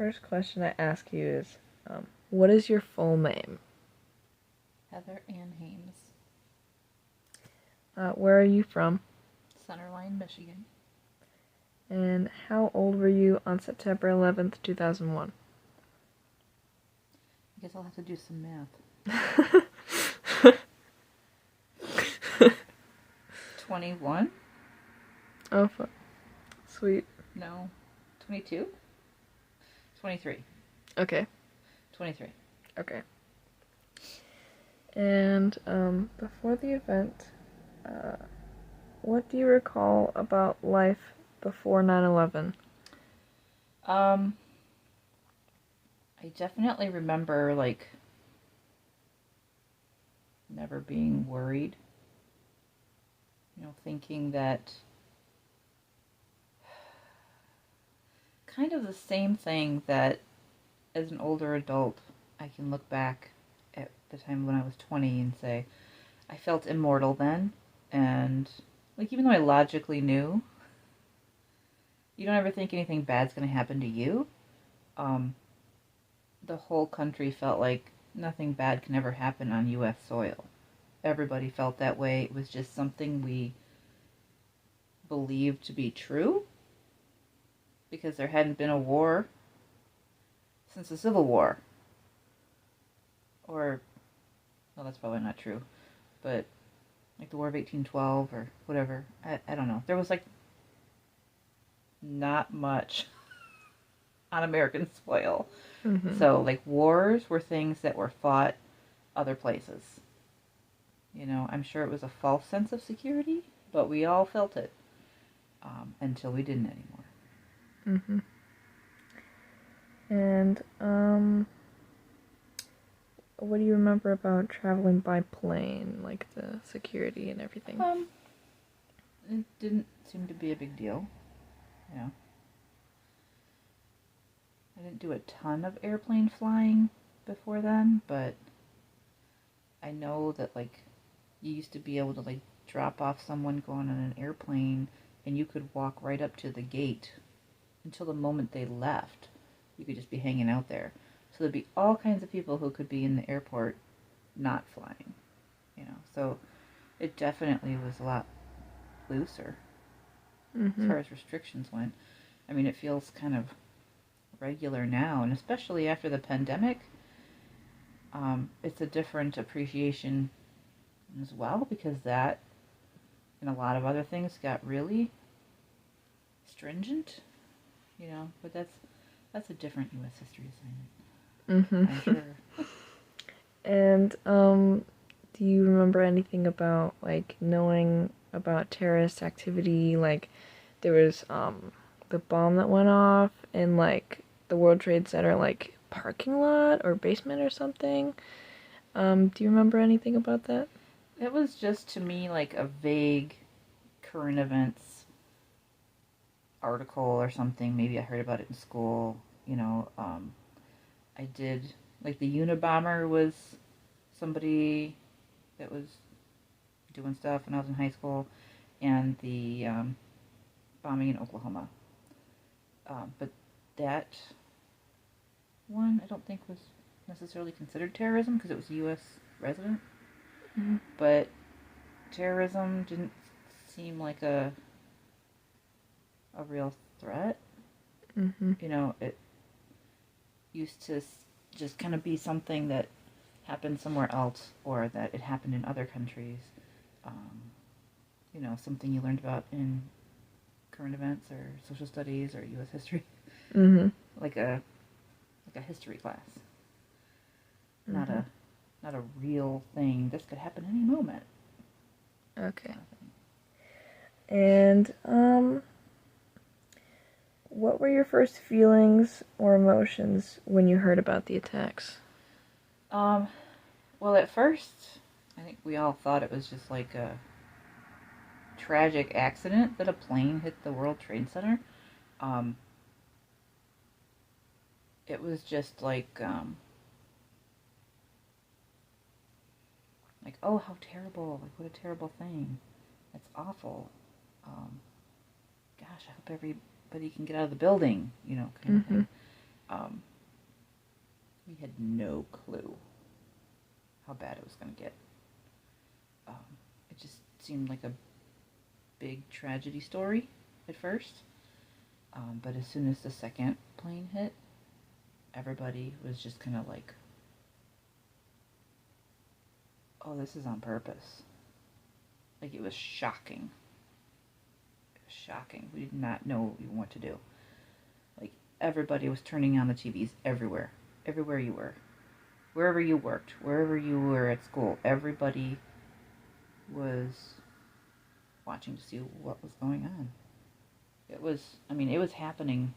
first question I ask you is, what is your full name? Heather Ann Hames. Where are you from? Centerline, Michigan. And how old were you on September 11th, 2001? I guess I'll have to do some math. 21? Oh, sweet. No. 22? 23. Okay. 23. Okay. And before the event, what do you recall about life before 9/11? I definitely remember, like, never being worried. Thinking that kind of the same thing that as an older adult, I can look back at the time when I was 20 and say, I felt immortal then. And, like, even though I logically knew, you don't ever think anything bad's going to happen to you. The whole country felt like nothing bad can ever happen on U.S. soil. Everybody felt that way. It was just something we believed to be true because there hadn't been a war since the Civil War. Or, well, that's probably not true, but like the War of 1812 or whatever. I don't know. There was like not much on American soil. Mm-hmm. So, like, wars were things that were fought other places. I'm sure it was a false sense of security, but we all felt it until we didn't anymore. Mm-hmm. And what do you remember about traveling by plane, like the security and everything? It didn't seem to be a big deal. I didn't do a ton of airplane flying before then, but I know that, like, you used to be able to, like, drop off someone going on an airplane and you could walk right up to the gate until the moment they left. You could just be hanging out there. So there'd be all kinds of people who could be in the airport not flying, So it definitely was a lot looser as far as restrictions went. I mean, it feels kind of regular now, and especially after the pandemic, it's a different appreciation as well, because that and a lot of other things got really stringent, but that's a different U.S. history assignment. I'm sure. And do you remember anything about, like, knowing about terrorist activity? Like, there was the bomb that went off in, like, the World Trade Center, like, parking lot or basement or something. Do you remember anything about that? It was just, to me, like a vague current events article or something. Maybe I heard about it in school. I did, like, the Unabomber was somebody that was doing stuff when I was in high school, and the bombing in Oklahoma. But that one I don't think was necessarily considered terrorism because it was a U.S. resident. Mm-hmm. But terrorism didn't seem like a real threat. Mm-hmm. It used to just kind of be something that happened somewhere else, or that it happened in other countries. Something you learned about in current events or social studies or U.S. history, Mm-hmm. like a history class. Mm-hmm. Not a real thing. This could happen any moment. Okay. And what were your first feelings or emotions when you heard about the attacks? Well, at first, I think we all thought it was just like a tragic accident that a plane hit the World Trade Center. It was just like, oh, how terrible! Like, what a terrible thing! That's awful. Gosh, I hope everybody can get out of the building, kind of thing. Um, we had no clue how bad it was going to get. Um, it just seemed like a big tragedy story at first. But as soon as the second plane hit, everybody was just kind of like, oh, this is on purpose. Like, it was shocking. It was shocking. We did not know even what to do. Like, everybody was turning on the TVs everywhere. Everywhere you were. Wherever you worked. Wherever you were at school. Everybody was watching to see what was going on. It was happening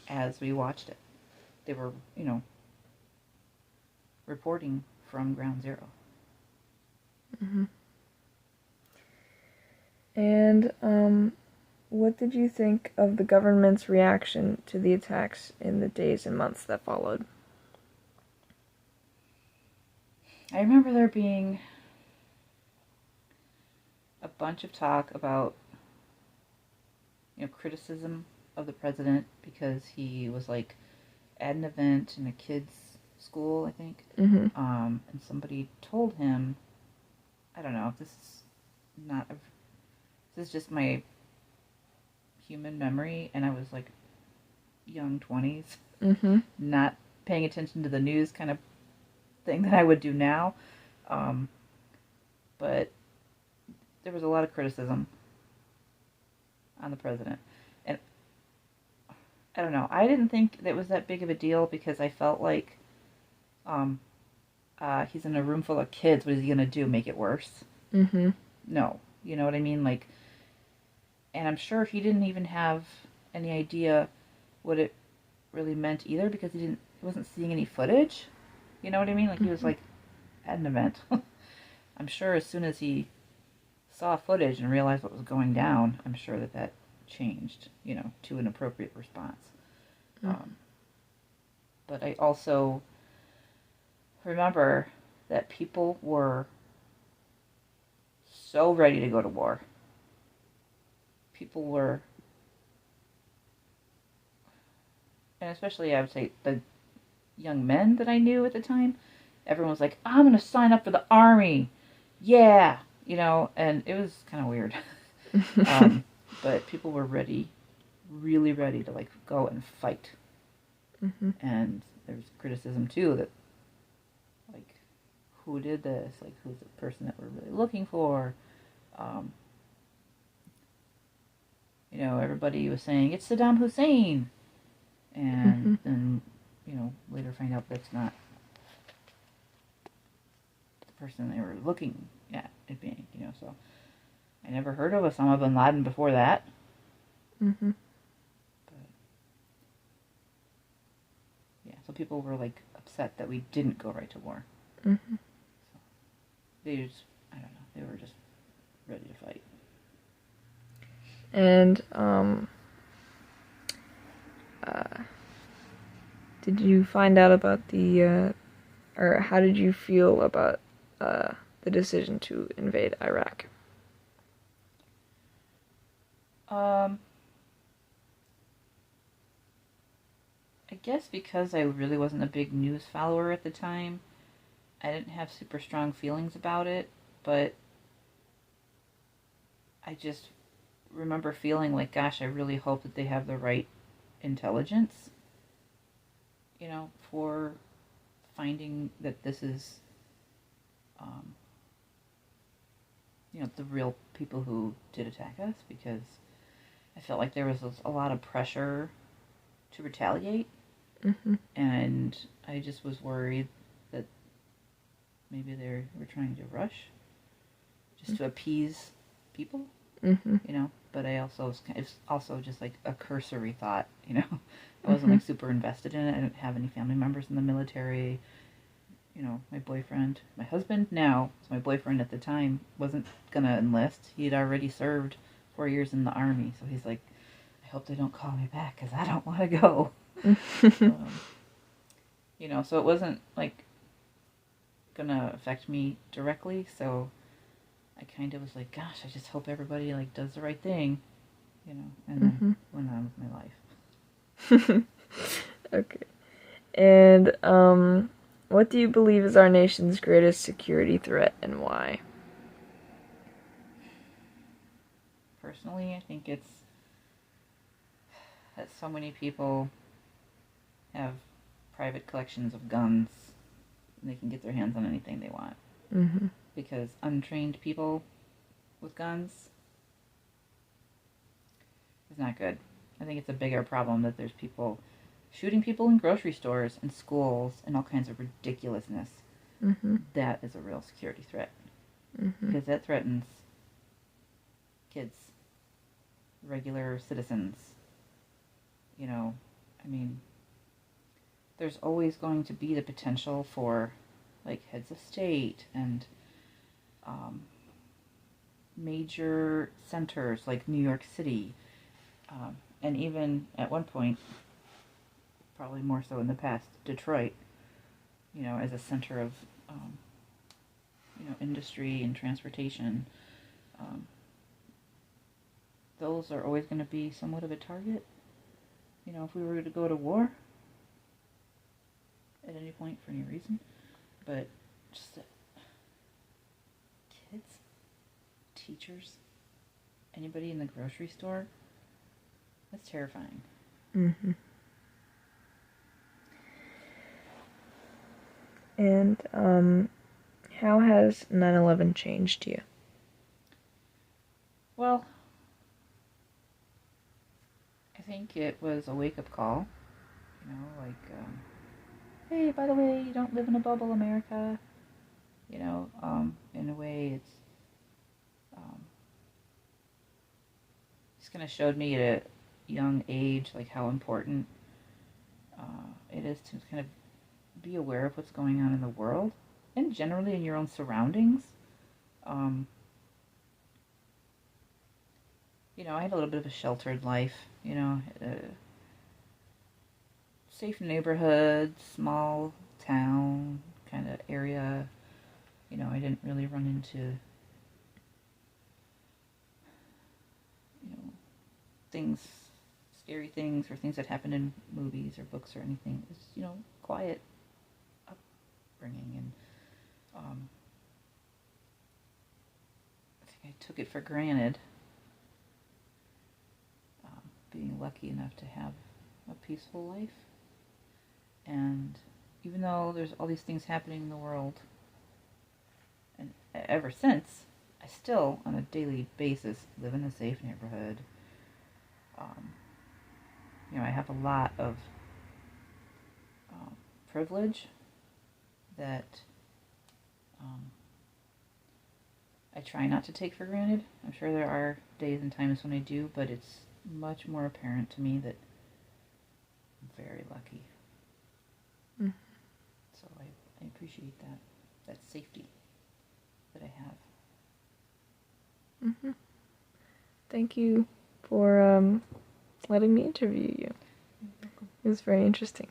as we watched it. They were, reporting from ground zero. Mm-hmm. And what did you think of the government's reaction to the attacks in the days and months that followed? I remember there being a bunch of talk about, criticism of the president because he was like at an event in a kid's school, I think. Mm-hmm. And somebody told him, I don't know, this is just my human memory, and I was like young 20s, mm-hmm. not paying attention to the news kind of thing that I would do now. But there was a lot of criticism on the president. And I don't know, I didn't think that was that big of a deal because I felt like he's in a room full of kids. What is he going to do? Make it worse? Mm-hmm. No. You know what I mean? Like, and I'm sure he didn't even have any idea what it really meant either because he wasn't seeing any footage. You know what I mean? Like, he was like at an event. I'm sure as soon as he saw footage and realized what was going down, I'm sure that changed, to an appropriate response. But I also remember that people were so ready to go to war. People were, and especially I would say the young men that I knew at the time, everyone was like, I'm going to sign up for the army. Yeah. And it was kind of weird. But people were ready, really ready to like go and fight. Mm-hmm. And there's criticism too that like, who did this? Like, who's the person that we're really looking for? Everybody was saying it's Saddam Hussein, and then later find out that's not the person they were looking at it being. So I never heard of Osama bin Laden before that. Mm-hmm. But yeah, so people were like upset that we didn't go right to war. Mm-hmm. So they just, I don't know, they were just ready to fight. And did you find out about or how did you feel about the decision to invade Iraq? I guess because I really wasn't a big news follower at the time, I didn't have super strong feelings about it, but I just remember feeling like, gosh, I really hope that they have the right intelligence, for finding that this is, the real people who did attack us, because I felt like there was a lot of pressure to retaliate, Mm-hmm. and I just was worried that maybe they were trying to rush just to appease people, Mm-hmm. but it's also just like a cursory thought, I wasn't like super invested in it. I didn't have any family members in the military. My boyfriend, my husband now, so my boyfriend at the time wasn't gonna enlist. He had already served 4 years in the army, so he's like, I hope they don't call me back because I don't want to go. So it wasn't like gonna affect me directly, so I kind of was like, gosh, I just hope everybody like does the right thing, and then went on with my life. Okay. And what do you believe is our nation's greatest security threat and why? Personally, I think it's that so many people have private collections of guns and they can get their hands on anything they want. Mm-hmm. Because untrained people with guns is not good. I think it's a bigger problem that there's people shooting people in grocery stores and schools and all kinds of ridiculousness. Mm-hmm. That is a real security threat. Mm-hmm. Because that threatens kids, regular citizens. You know, I mean, there's always going to be the potential for, like, heads of state and major centers like New York City, and even at one point, probably more so in the past, Detroit, as a center of, industry and transportation. Um, those are always going to be somewhat of a target. If we were to go to war at any point for any reason, but just kids, teachers, anybody in the grocery store, that's terrifying. Mm-hmm. And how has 9/11 changed you? Well, I think it was a wake-up call, hey, by the way, you don't live in a bubble, America. In a way, it's just kind of showed me at a young age, like, how important it is to kind of be aware of what's going on in the world and generally in your own surroundings. Um, I had a little bit of a sheltered life, safe neighborhood, small town kind of area. I didn't really run into, things, scary things or things that happened in movies or books or anything. It was, quiet upbringing. And I think I took it for granted, being lucky enough to have a peaceful life. And even though there's all these things happening in the world, and ever since, I still, on a daily basis, live in a safe neighborhood. I have a lot of privilege that I try not to take for granted. I'm sure there are days and times when I do, but it's much more apparent to me that I'm very lucky. Mm. So I appreciate that safety that I have. Mm-hmm. Thank you for letting me interview you. You're welcome. It was very interesting.